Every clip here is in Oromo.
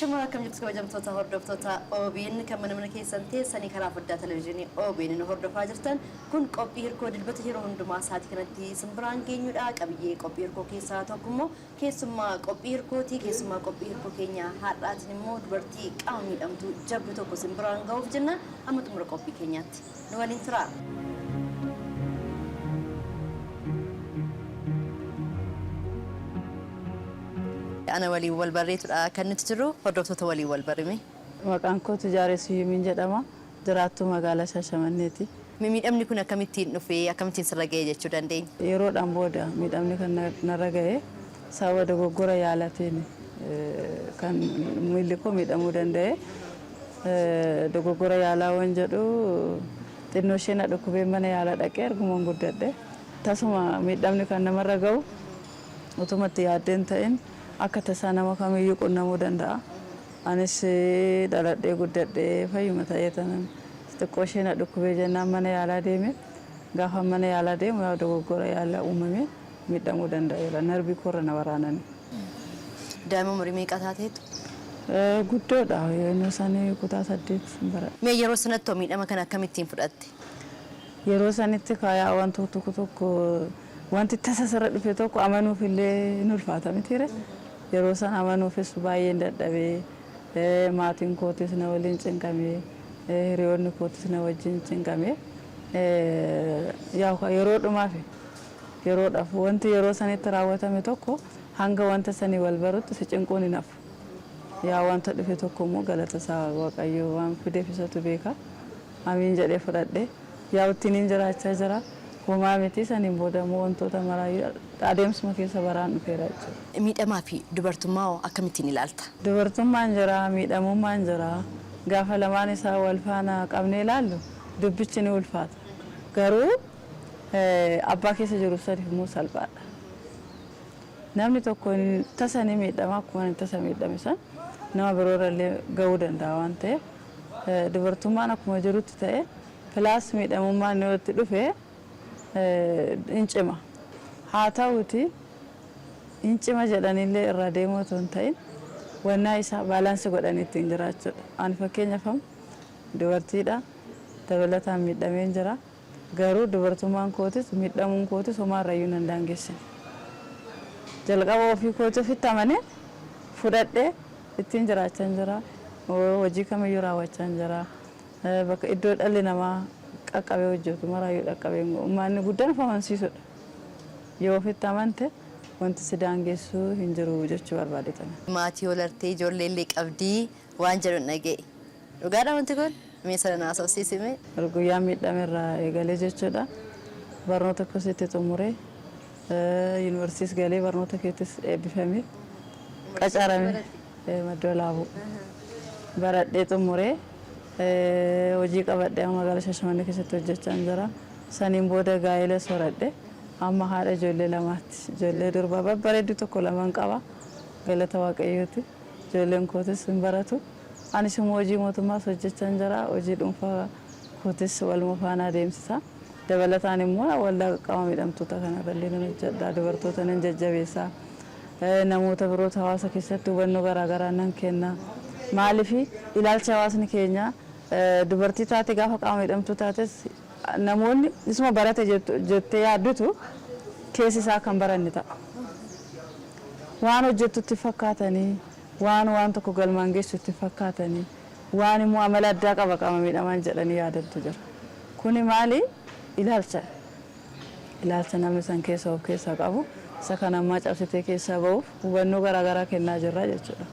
Ashama kam jirtu kabajamtoota hordoftoota OBN kan mana keessan teessanii karaa foddaa televezyiinii OBN nu hordofaa jirtan kun qophii hirkoo dilbata yeroo hundumaa sa'aatii kanatti simbiraan geenyudha. Qabiyyee qophii hirkoo keessaa tokkummoo keessummaa qophii hirkooti. Keessummaa qophii hirkoo keenya har'aatiin immoo dubartii qaama miidhamtuu jabdu tokko simbiraan ga'uuf jenna. Amma xumura qophii keenyaatti nu waliin tura. أنا ولي والبريت كنت ترو هردوت ولي والبرمي. مكان كنت جالس من جدما دراتو مقالة شاشمانيتي. ميد أمني كنا كميتين نفي كميتين سرقة جت شدان دين. يرود أمبودا ميد أمني كنا نرقة سوا دعو غورا يالاتين كان ميلكو ميد أمودان ده دعو غورا يالا وانجدو تنوشنا دعو كبير من يالا دكير كمان غودا ده تاسما ميد أمني كنا مرقاو otomatti yaadden ta'in akka tasaa nama kamiyyuu qunnamuu danda'a. Anis dhaladhee guddadhee fayyuma ta'ee tanan xiqqoo isheen dhukkubee jennaan mana yaalaa deeme gaafa mana yaalaa deemu yaa dogoggora yaalaa uumame miidhamuu danda'eera. Narbii koorra na waraanani. Daa'ima umurii meeqa taateetu? Guddoodha yeroo isaanii kutaa 8 bara. Mee yeroo sanatti miidhama kana akkamittiin fudhatte? Yeroo sanitti kaayaa wantoota tokko wanti tasasirra dhufe tokko amanuuf illee nu ulfaata mitiire yeroo san amanuufis baay'ee dadhabee maatiin kootis na waliin cinqamee hiriyoonni kootis na wajjin cinqamee yaa yeroo dhumaaf yeroodhaaf wanti yeroo sanitti raawwatame tokko hanga wanta sanii wal barutti si cinquun hin hafu yaa wanta dhufe tokko immoo galata isaa waaqayyo waan fideef isatu beeka amiin jedhee fudhadhee yaa uttiin jiraachaa jira. Kumaamiti saniin booda wantoota maraayyu adeemsuma keessa baraan dhufeera jechuudha. Miidhamaa fi dubartummaa akkamittiin ilaalta? Dubartummaan jira, miidhamummaan jira. Gaafa lamaan isaa wal faana qabnee ilaallu dubbichi ni ulfaata. Garuu abbaa keessa jiru sadiif immoo salphaadha. Namni tokko tasa ni miidhama akkuma inni tasa miidhame san nama biroorallee ga'uu danda'a waan ta'eef dubartummaan akkuma jirutti ta'e pilaas miidhamummaan ni itti dhufee incima haa ta'uuti incima jedhanillee irra deemoo ton ta'in wannaa isaa baalaansi godhanii ittiin jiraachuudha. Ani fakkeenyaaf dubartiidha dabalataan miidhameen jira garuu dubartummaan kootis miidhamuun kootis homaarrayyuu nan daangeessine. Jalqaba ofii kootii ofitti amanee fudhadhee ittiin jiraachaa jira hojii kamiyyuu raawwachaa jira bakka iddoo dhalli namaa qaqqabee hojjetu maraayyuu dhaqqabee uummanni guddaan famansiisudha. Yoo ofitti amante wanti si daangeessuu hin jiru jechuu barbaadetame. Maatii olartee ijoollee illee qabdii waan jedhu dhaga'e. Dhugaadha wanti kun mee sana naasofsiisime? Guyyaa miidhamerraa eegalee jechuudha. Barnoota akkasitti xumuree yuunivarsiitis galee barnoota keettis eebbifamee qacarame maddoo laabuu baradhee xumuree hojii qabadhee magaalaa Shaashmannee keessatti hojjechaa jira. Saniin booda gaa'ela sooradhe amma haadha ijoollee lamaatti. Ijoollee durbaa babbareedduu tokko lamaan qaba. Galata Waaqayyooti. Ijoolleen kootis hin baratu. Anis immoo hojii mootummaas hojjechaa jira. Hojii dhuunfaa kootis waluma faana adeemsisa. Dabalataan immoo waldaa qaama miidhamtoota kanarrallee nan hojjedha. Dubartoota nan jajjabeessa. Namoota biroota hawaasa keessatti hubannoo garaagaraa nan kenna. Maaliif ilaalcha hawaasni keenya dubartii taate gaafa qaama miidhamtuu taates namoonni isuma barate jettee yaaddutu keessi isaa kan baranne ta'a. Waan hojjettutti fakkaatanii waan tokko galmaan geessutti fakkaatanii waan immoo amala addaa qaba qaama miidhamaan jedhanii yaadattu jira. Kuni maali? Ilaalcha namni san keessa of keessaa qabu isa kan ammaa cabsitee keessaa ba'uuf hubannoo garaagaraa kennaa jirra jechuudha.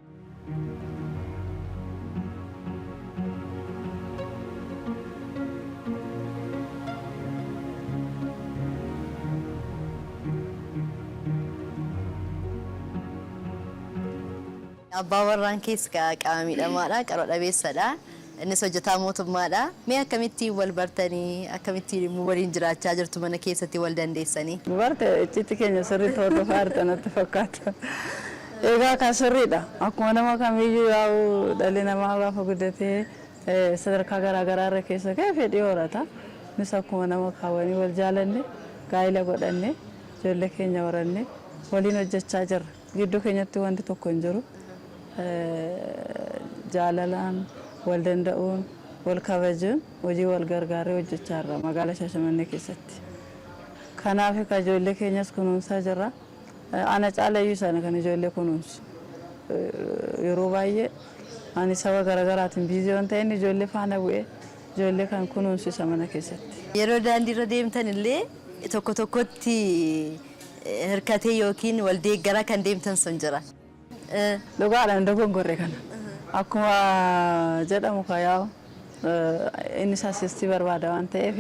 Abbaa warraan keessa qaama miidhamaadha, qaroo dhabeessadha. Innis hojjetaa mootummaadha. Mee akkamittiin wal bartanii akkamittiin immoo waliin jiraachaa jirtu mana keessatti wal dandeessanii? Dubartii icciitti keenya sirriitti hordofaa jirtu natti fakkaata. Egaa kan sirriidha. Akkuma nama kamiyyuu yaa'u dhalli namaa gaafa guddatee sadarkaa garaagaraa irra keessa ka'e fedhii horata. Nus akkuma nama kaawwanii wal jaalanne gaa'ila godhanne ijoollee keenya horanne waliin hojjechaa jirra. Gidduu keenyatti wanti tokko hin jiru. jaalalaan wal danda'uun wal kabajuun hojii wal gargaaree hojjechaarra magaalaa Shaashamannee keessatti. Kanaaf ka ijoollee keenyas kunuunsaa jirra. Ana caalayyuu sana kan ijoollee kunuunsu. Yeroo baay'ee ani saba garaagaraatiin biizii waan ta'een ijoollee faana bu'ee ijoollee kan kunuunsu isa mana keessatti. Yeroo daandiirra deemtan illee tokko tokkotti hirkatee yookiin wal deeggaraa kan deemtan sun jira. Dhugaadhaan dogongorre kana. Akkuma jedhamu kayaa'u inni saasistii barbaada waan ta'eef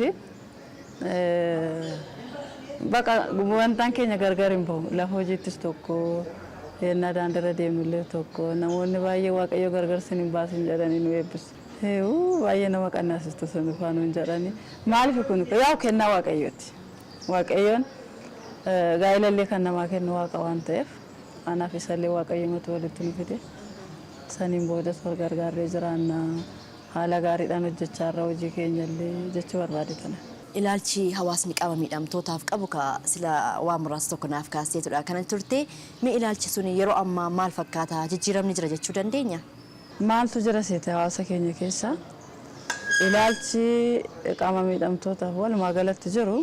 bakka wantaan keenya gargar hin bahu. Lafa hojiittis tokko yennaa daandiirra deemnullee tokko namoonni baay'ee waaqayyo gargar sin hin baasin jedhanii nu eebbisu. Baay'ee nama qannaasistu sun dhufaan hin jedhanii. Maaliif kun yaa'u kennaa waaqayyooti. Waaqayyoon gaa'elallee kan namaa kennu waaqa waan ta'eef anaaf isallee waaqayyoomatu walitti nu fide. Saniin boodas wal gargaarree jiraanna haala gaariidhaan hojjechaarra hojii keenyallee jechuu barbaadetana. Ilaalchi hawaasni qaama miidhamtootaaf qabu ka sila waan muraasa tokko naaf kaasteetudha. Kana turtee mee ilaalchi sun yeroo ammaa maal fakkaata jijjiiramni jira jechuu dandeenya? Maaltu jira seete hawaasa keenya keessa? Ilaalchi qaama miidhamtootaaf walumaa galatti jiru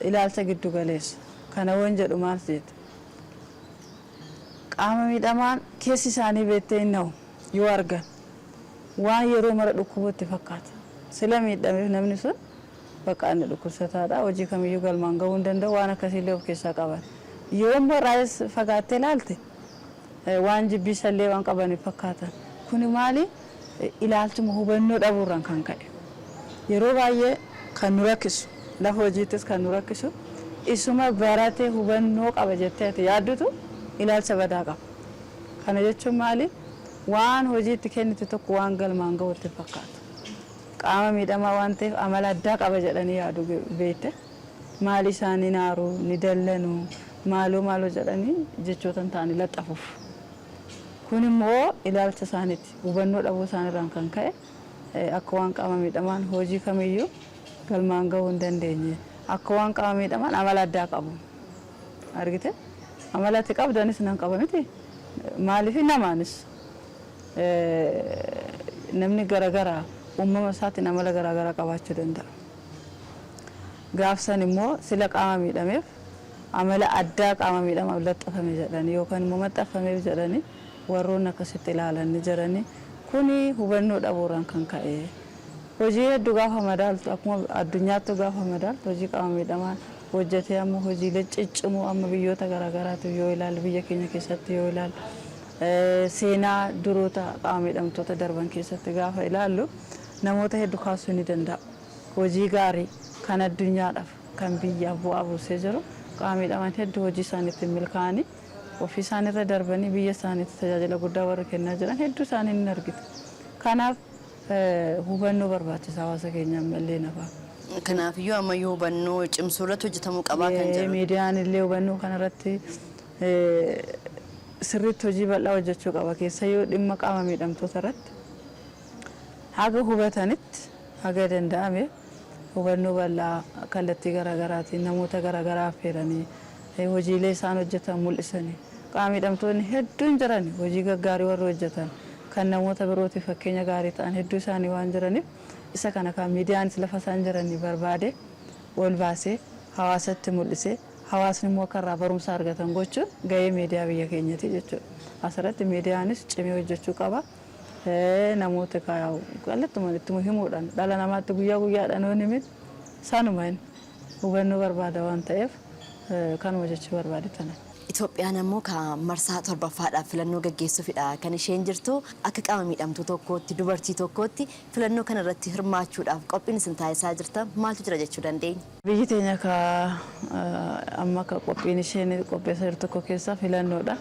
ilaalcha giddu galeessa. Kana waan jedhu maal seete? Qaama miidhamaan keessi isaanii beektee hin na'u yoo argan waan yeroo mara dhukkubotti fakkaata. Sila miidhameef namni sun bakka inni dhukkubsataadha. Hojii kamiyyuu galmaan gahuu hin danda'u waan akkasiillee of keessaa qaban. Yoo immoo raayis fagaattee ilaalte waan jibbiisallee waan qabaniif fakkaatan. Kuni maali? Ilaalchuma hubannoo dhabuurraan kan ka'e. Yeroo baay'ee kan nu rakkisu lafa hojiittis kan nu rakkisu isuma baratee hubannoo qaba jettee ati yaaddutu ilaalcha badaa qaba. Kana jechuun maali? Waan hojiitti kennite tokko waan galmaan gahuutti fakkaata. Qaama miidhamaa waan ta'eef amala addaa qaba jedhanii yaadu beekte. Maali isaanii naaru ni dallanu maaloo jedhanii jechootan ta'anii laxxafuuf. Kun immoo ilaalcha isaaniiti hubannoo dhabuu isaaniirraan kan ka'e akka waan qaama miidhamaan hojii kamiyyuu galmaan gahuu hin dandeenye akka waan qaama miidhamaan amala addaa qabu. Argite? Amala itti qabdanis nan qaba miti. Maaliif namaanis namni garagaraa uumama isaatiin amala garaagaraa qabaachuu danda'a. Gaafsan immoo sila qaama miidhameef amala addaa qaama miidhamaaf laxxafame jedhanii yookaan immoo maxxanfameef jedhanii warroonni akkasitti ilaalan jiranii kuni hubannoo dhabuurraan kan ka'e. Hojii hedduu gaafa madaaltu akkuma addunyaatti gaafa madaaltu hojii qaama miidhamaan hojjetee amma hojiilee ciccimoo amma biyyoota garaagaraatu yoo ilaalu biyya keenya keessatti yoo ilaalu seenaa duroota qaama miidhamtoota darban keessatti gaafa ilaallu namoota hedduu kaasuu ni danda'a. Hojii gaarii kan addunyaadhaaf kan biyyaaf bu'aa buusee jiru qaama miidhamaan hedduu hojii isaaniitti milkaa'anii ofii isaaniirra darbanii biyya isaaniitti tajaajila guddaa warra kennaa jiran hedduu isaanii ni argita. Kanaaf hubannoo barbaachisa hawaasa keenya ammallee nafaa. Kanaaf iyyuu ammayyuu hubannoo cimsuu irratti hojjetamuu qabaa kan jiru. Miidiyaan illee hubannoo kanarratti sirriitti hojii bal'aa hojjechuu qaba. Keessayyuu dhimma qaama miidhamtoota irratti haga hubatanitti haga danda'ame hubannoo bal'aa kallattii garaagaraatiin namoota garaagaraa affeeranii hojiilee isaan hojjetan mul'isanii qaama miidhamtoonni hedduun jiran hojii gaggaarii warra hojjetan kan namoota birootiif fakkeenya gaarii ta'an hedduu isaanii waan jiraniif isa kana kan miidiyaanis lafa isaan jiranii barbaade ol baasee hawaasatti mul'isee hawaasni immoo akka irraa barumsa argatan gochuun gahee miidiyaa biyya keenyaati jechuudha. Asirratti miidiyaanis cimee hojjechuu qaba. Namoota kallattumaan itti himuudhaan dhala namaatti guyyaa guyyaadhaan wanni miti sanumaan hubannoo barbaada waan ta'eef kanuma jechuu barbaadetana. Itoophiyaan ammoo kan marsaa torbaffaadhaaf filannoo gaggeessuufidha kan isheen jirtu akka qaama miidhamtuu tokkootti dubartii tokkootti filannoo kana irratti hirmaachuudhaaf qophiin isin taasisaa jirta maaltu jira jechuu dandeenya? Biyyi teenya amma akka qophiin isheen qopheessaa jirtu tokko keessaa filannoodha.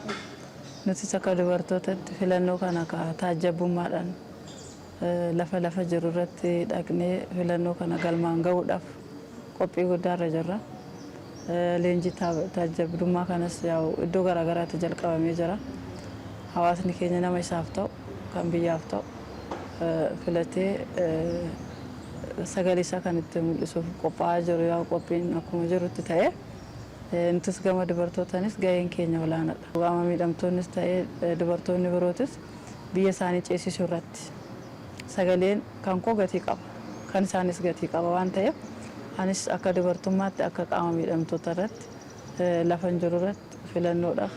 Nuti akka dubartootatti filannoo kana akka taajjabummaadhaan lafa jiru irratti dhaqnee filannoo kana galmaan gahuudhaaf qophii guddaarra jirra. Leenjii taajjabdummaa kanas iddoo garaagaraatti jalqabamee jira. Hawaasni keenya nama isaaf ta'u kan biyyaaf ta'u filatee sagalee isaa kan itti mul'isuuf qophaa'aa jiru qophiin akkuma jirutti ta'ee Intis gama dubartootanis gaheen keenya olaanaadha. Qaama miidhamtoonnis ta'ee dubartoonni birootis biyya isaanii ceesisuu irratti sagaleen kan koo gatii qaba. Kan isaanis gatii qaba waan ta'eef anis akka dubartummaatti akka qaama miidhamtoota irratti lafan jiru irratti filannoodhaaf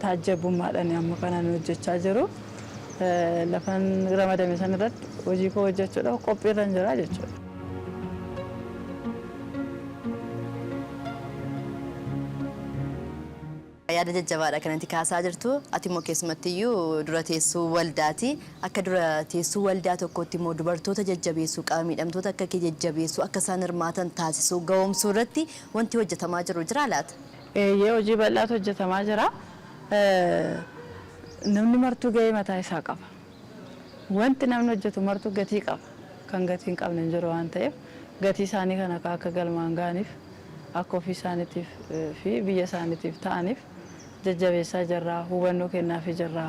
taajjabummaadhaan amma kanaan hojjechaa jiru. Lafan ramadame san irratti hojii koo hojjechuudhaaf qophiirra jira jechuudha. Yaada jajjabaadha kanatti kaasaa jirtu. Ati immoo keessumattiyyuu dura teessuu waldaati. Akka dura teessuu waldaa tokkotti immoo dubartoota jajjabeessuu, qaama miidhamtoota akka kee jajjabeessuu, akka isaan hirmaatan taasisuu, ga'oomsuu irratti wanti hojjetamaa jiru jira laata? Hojii bal'aatu hojjetamaa jira. Namni martuu gahee mataa isaa qaba. Wanti namni hojjetu martuu gatii qaba. Kan gatii hin qabne hin jiru waan ta'eef gatii isaanii kana akka galmaan ga'aniif akka ofii isaaniitiif fi biyya isaaniitiif ta'aniif jajjabeessaa jirra, hubannoo kennaafii jirra.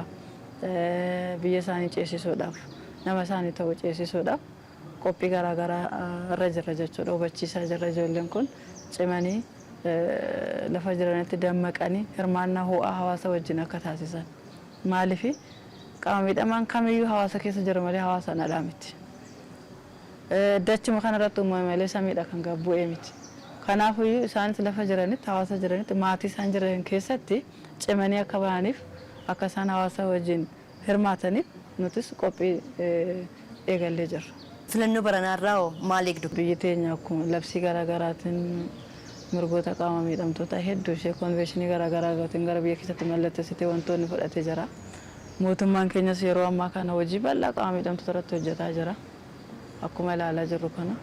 Biyya isaanii ceesisuudhaaf, nama isaanii ta'uu ceesisuudhaaf qophii garaagaraa irra jirra jechuudha. Hubachiisaa jirra ijoolleen kun cimanii lafa jiranitti dammaqanii hirmaannaa ho'aa hawaasa wajjin akka taasisan. Maaliif qaama miidhamaan kamiyyuu hawaasa keessa jiru malee hawaasaan alaa miti. Dachuma kanarratti uumame malee samiidha kan gabbu'ee miti. Kanaafuu isaanis lafa jiranitti hawaasa jiranitti maatii isaan jiran keessatti cimanii akka bahaniif akka isaan hawaasa wajjin hirmaataniif nutis qophii eegallee jirra. Filannoo baranaarraa maal eegdu? Biyyi teenya akkuma labsii garaagaraatiin mirgoota qaama miidhamtoota hedduu ishee konveeshinii garaagaraatiin gara biyya keessatti mallatteessitee wantoonni fudhatee jira. Mootummaan keenyas yeroo ammaa kana hojii bal'aa qaama miidhamtoota irratti hojjetaa jira. Akkuma ilaalaa jirru kana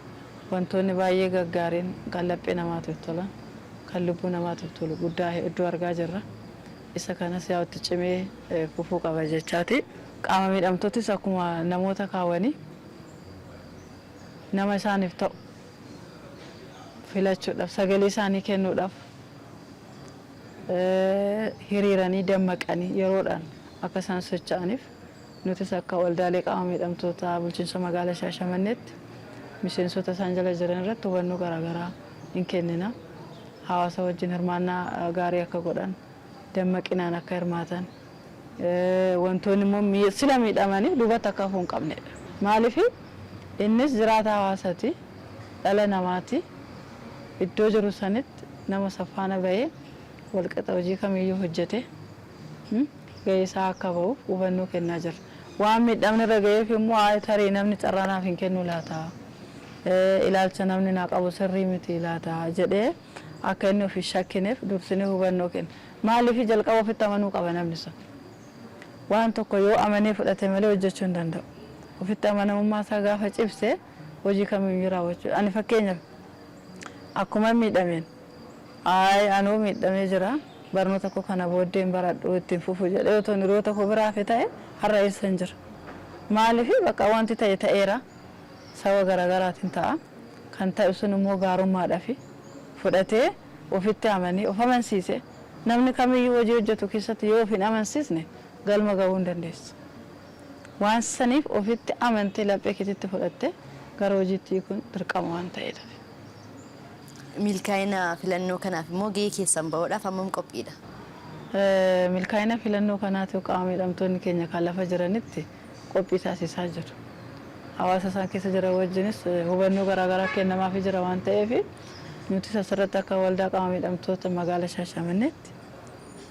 wantoonni baay'ee gaggaariin kan laphee namaatiif tolan, kan lubbuu namaatiif tolu guddaa hedduu argaa jirra. Isa kanas yaa'utti cimee kufuu qaba jechaati. Qaama miidhamtootis akkuma namoota kaawwanii nama isaaniif ta'u filachuudhaaf sagalee isaanii kennuudhaaf hiriiranii dammaqanii yeroodhaan akka isaan socho'aniif nutis akka waldaalee qaama miidhamtoota bulchiinsa magaalaa Shaashamanneetti miseensota isaan jala jiran irratti hubannoo garaagaraa hin kennina. Hawaasa wajjin hirmaannaa gaarii akka godhan, dammaqinaan akka hirmaatan, wantoonni immoo sila miidhamanii duubatti akka hafuu hin qabnedha. Maaliif innis jiraata hawaasaati, dhala namaati. Iddoo jiru sanitti nama safaana bahee walqixa hojii kamiyyuu hojjete gahee isaa akka bahuuf hubannoo kennaa jira. Waan miidhamni irra gaheef immoo tarii namni carraanaaf hin kennu laata, ilaalcha namni naa qabu sirrii miti laata jedhee akka inni ofii shakkineef dursinee hubannoo kenna. Maaliif jalqaba ofitti amanuu qaba namni sun? Waan tokko yoo amanee fudhate malee hojjechuu hin danda'u. Ofitti amanamummaa isaa gaafa cibsee hojii kamiyyuu raawwachuu. Ani fakkeenyaaf akkuma miidhameen anuu miidhamee jira barnoota koo kana booddeen baradhu ittiin fufu jedhee otoo hiriyoota koo biraa fi ta'e har'a eessan jira. Maaliif bakka wanti ta'e ta'eera saba garaagaraatiin ta'a. Kan ta'e sun immoo gaarummaadhaaf fudhatee ofitti amanee of amansiise namni kamiyyuu hojii hojjetu keessatti yoo of hin amansiisne galma gahuu hin dandeessu. Waan saniif ofitti amantee laphee keetitti fudhatte gara hojiitti kun dirqama waan ta'eedha. Milkaa'ina filannoo kanaaf immoo gahee keessan bahuudhaaf hammam qophiidha? Milkaa'ina filannoo kanaatiif qaama miidhamtoonni keenya kan lafa jiranitti qophii taasisaa jiru. Hawaasa isaan keessa jiran wajjinis hubannoo garaagaraa kennamaafii jira waan ta'eef nuti asirratti akka waldaa qaama miidhamtoota magaalaa Shaashamanneetti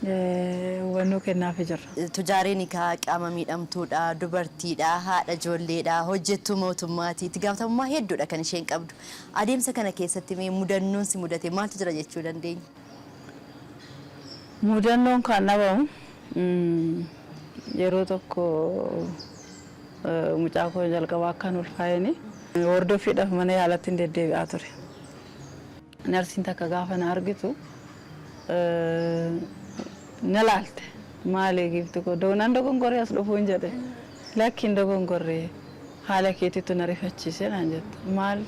hubannoo kennaafii jirra. Tujaareen qaama miidhamtuudha, dubartiidha, haadha ijoolleedha, hojjettuu mootummaati. Itti gaafatamummaa hedduudha kan isheen qabdu. Adeemsa kana keessatti mudannoon si mudate maaltu jira jechuu dandeenya? Mudannoon kan dhabamu yeroo tokko mucaa koo jalqabaa akkan ulfaa'een hordoffiidhaaf mana yaalatti hin deddeebi'aa ture. Narsiin takka gaafa na argitu na laalte maali gifti ko doonaan dogongoree as dhufuun jedhe lakkiin dogongoree haala keetiitu na rifachiise naan jette maal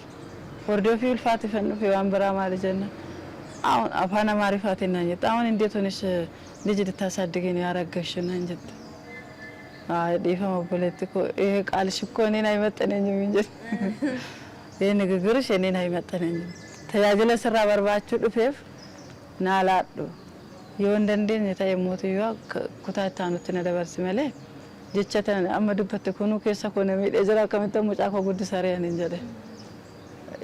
hordoffii ulfaati fan dhufe waan biraa maali jenna afaan amaariffaatiin naan jette awan እንዴት ሆነሽ ልጅ ልታሳድጊኝ ያረጋሽ naan jette dhiifama obboleetti ko ቃልሽ እኮ እኔን አይመጥነኝም እንጂ ይሄ ንግግርሽ እኔን አይመጥነኝም tajaajila sirraa barbaachuu dhufeef naalaadhu yoo hin dandeenye ta'e mootiyyuu kutaa itti aanutti na dabarsi malee jecha tan amma dubbatte kunuu keessa koo na miidhee jira akkamitti mucaa koo guddisaree ani hin jedhe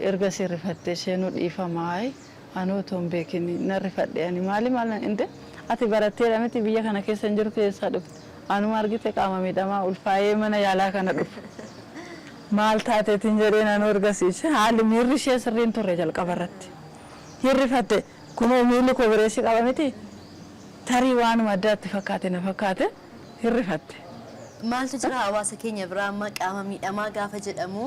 erga sirrifattee isheen dhiifamaayi anoo toon beekini narrifadhe ani maali inde ati baratteedha miti biyya kana keessa hin jiru keessaa dhufte anuma argite qaama miidhamaa ulfaayee mana yaalaa kana dhufu maal taateetiin jedheen anoo argisiise haalli miirri ishee sirriin turre jalqabarratti hirrifatte kunoo miilli koo bireessi qaba miti tarii waanuma addaatti fakkaate na fakkaate hirrifatte. Maaltu jira hawaasa keenya biraa amma qaama miidhamaa gaafa jedhamu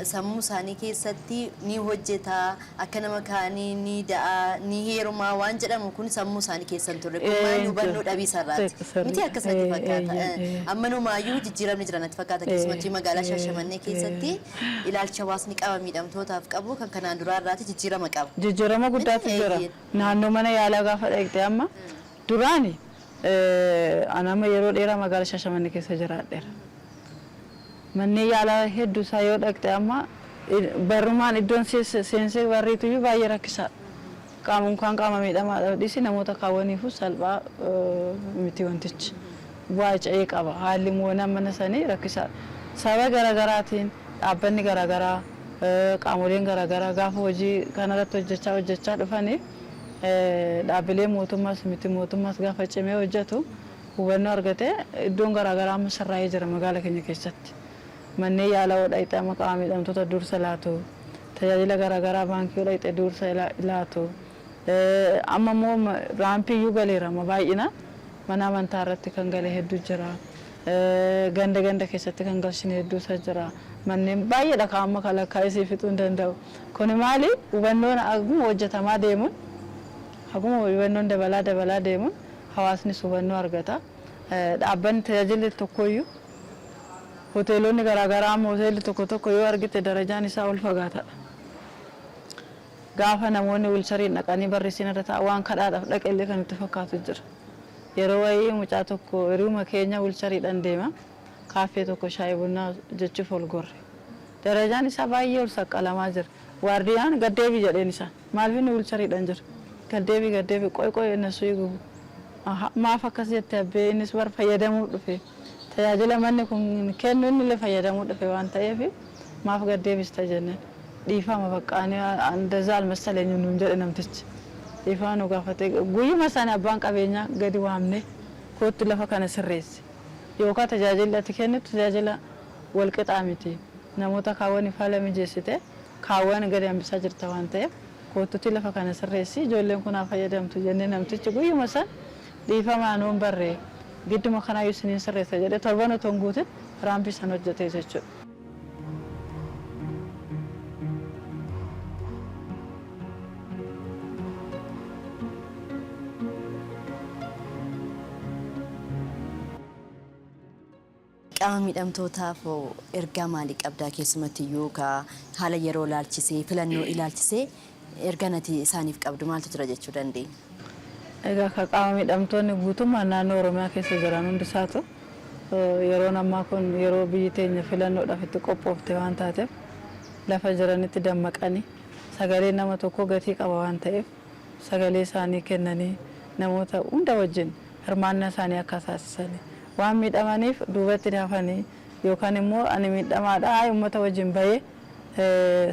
sammuu isaanii keessatti ni hojjeta akka nama kaanii ni da'a ni heerumaa waan jedhamu kun sammuu isaanii keessan turre kun maal hubannoo dhabiisarraati miti akkasatti fakkaata amma numaayyuu jijjiiramni jira natti fakkaata keessumattuu magaalaa Shaashamannee keessatti ilaalcha hawaasni qaama miidhamtootaaf qabu kan kanaan duraarraati jijjiirama qaba. Jijjiirama guddaatu jira naannoo mana yaalaa gaafa dhaqxe amma duraani anama yeroo dheeraa magaalaa Shaashamannee keessa jiraadheera. Manni yaalaa hedduu isaa yoo dhaqxe amma barrumaan iddoon seensee barreetuyyuu baay'ee rakkisaadha. Qaama miidhamaa dhiisi namoota kaawwaniifuu salphaa miti wantichi. Bu'aa ca'ee qaba. Haalli moonaa mana sanii rakkisaadha. Sababa garaagaraatiin dhaabbanni garaagaraa qaamoleen garaagaraa gaafa hojii kanarratti hojjechaa dhufanii dhaabbilee mootummaas miti mootummaas gaafa cimee hojjetu hubannoo argatee iddoon garaagaraa amma sarraa'ee jira magaalaa keenya keessatti. Manneen yaalaa hodhaayixee amma qaama miidhamtoota dursa laatu tajaajila garaagaraa baankii hodhaayixee dursa laatu amma immoo raampiiyyuu galeera baay'ina mana amantaa irratti kan galee hedduu jira. Ganda keessatti kan galchine hedduu isa jira. Manneen baay'eedha kan amma kalakkaa isii fixuu hin danda'u. Kuni maali hubannoon akkuma hojjetamaa deemuun akkuma hubannoon dabalaa deemuun hawaasni hubannoo argata. Dhaabbanni tajaajilli tokkoyyuu hoteelonni garaagaraa amma hoteelli tokko yoo argite darajaan isaa ol fagaataadha. Gaafa namoonni wilchariin dhaqanii barreessina irra taa'u waan kadhaadhaaf dhaqellee kan itti fakkaatu jira. Yeroo wayii mucaa tokko hiriyuma keenya wilchariidhaan deema kaaffee tokko shaayii bunaa jechuuf ol gorre. Darajaan isaa baay'ee ol saqqalamaa jira. Waardiyaan gaddeebi jedheen isaa maalfinni wilchariidhaan jira. Gaddeebi qoy innasu eegubu. Maaf akkas jettee abbee innis bar fayyadamuu dhufe. Tajaajila manni kun kennu inni illee fayyadamuu dhufe waan ta'eef maaf gaddeebista jenneen. Dhiifama baqqaanii andaza almasaleenyu nuun jedhe namtichi. Dhiifama gaafate guyyuma isaanii abbaan qabeenyaa gadi waamne kootti lafa kana sirreessi. Yookaan tajaajilli ati kennitu tajaajila wal qixaa miti. Namoota kaawwan faala mijeessite kaawwan gadi hambisaa jirta waan ta'eef kootutti lafa kana sirreessi ijoolleen kun haa fayyadamtu jennee namtichi guyyuma san dhiifama nuun barree gidduma kanaayyuu isiniin sirreessa jedhee torban otoo hin guutin raampii san hojjetee jechuudha. Qaama miidhamtootaaf ergaa maalii qabdaa keessumatti yookaan haala yeroo ilaalchisee filannoo ilaalchisee ergaa nati isaaniif qabdu maaltu jira jechuu dandeenya? Egaa qaama miidhamtoonni guutummaan naannoo Oromiyaa keessa jiran hundisaatu yeroo ammaa kun yeroo biyyi teenya filannoodhaaf itti qophoofte waan taateef lafa jiranitti dammaqanii sagalee nama tokko gatii qaba waan ta'eef sagalee isaanii kennanii namoota hunda wajjin hirmaannaa isaanii akka taasisanii waan miidhamaniif duubatti hafanii yookaan immoo ani miidhamaadha uummata wajjin bahee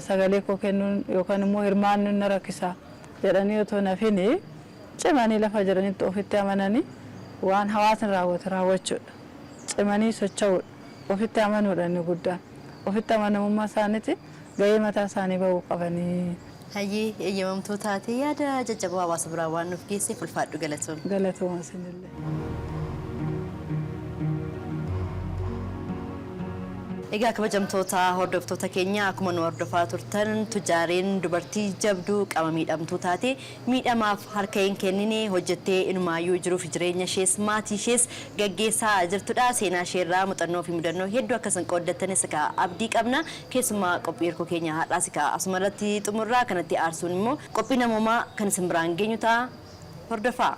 sagalee koo kennuun yookaan immoo hirmaannuun na rakkisaa jedhanii otoo nafini cimanii lafa jiranitti ofitti amananii waan hawaasni raawwachuudha. Cimanii socho'uudha. Ofitti amanuudha inni guddaan. Ofitti amanamummaa isaaniitti gahee mataa isaanii bahuu qabanii. Hayyee eeyyamamtootaati yaada jajjaboo hawaasa biraa waan nuuf geesseef ulfaadhu galatoom. Galatooma isinillee. Egaa kabajamtoota hordoftoota keenya akkuma nu hordofaa turtan tujaareen dubartii jabduu qaama miidhamtootaati miidhamaaf harka hin kennine hojjettee inumaayyuu jiruuf jireenya ishees maatii ishees gaggeessaa jirtudha. Seenaa isheerraa muuxannoo fi mudannoo hedduu akkasiin qoodattanis abdii qabna. Keessumaa qophii hirkoo keenya har'aas asumarratti xumurraa kanatti aarsuun immoo qophii namoomaa kan isin biraan geenyu ta'a hordofaa.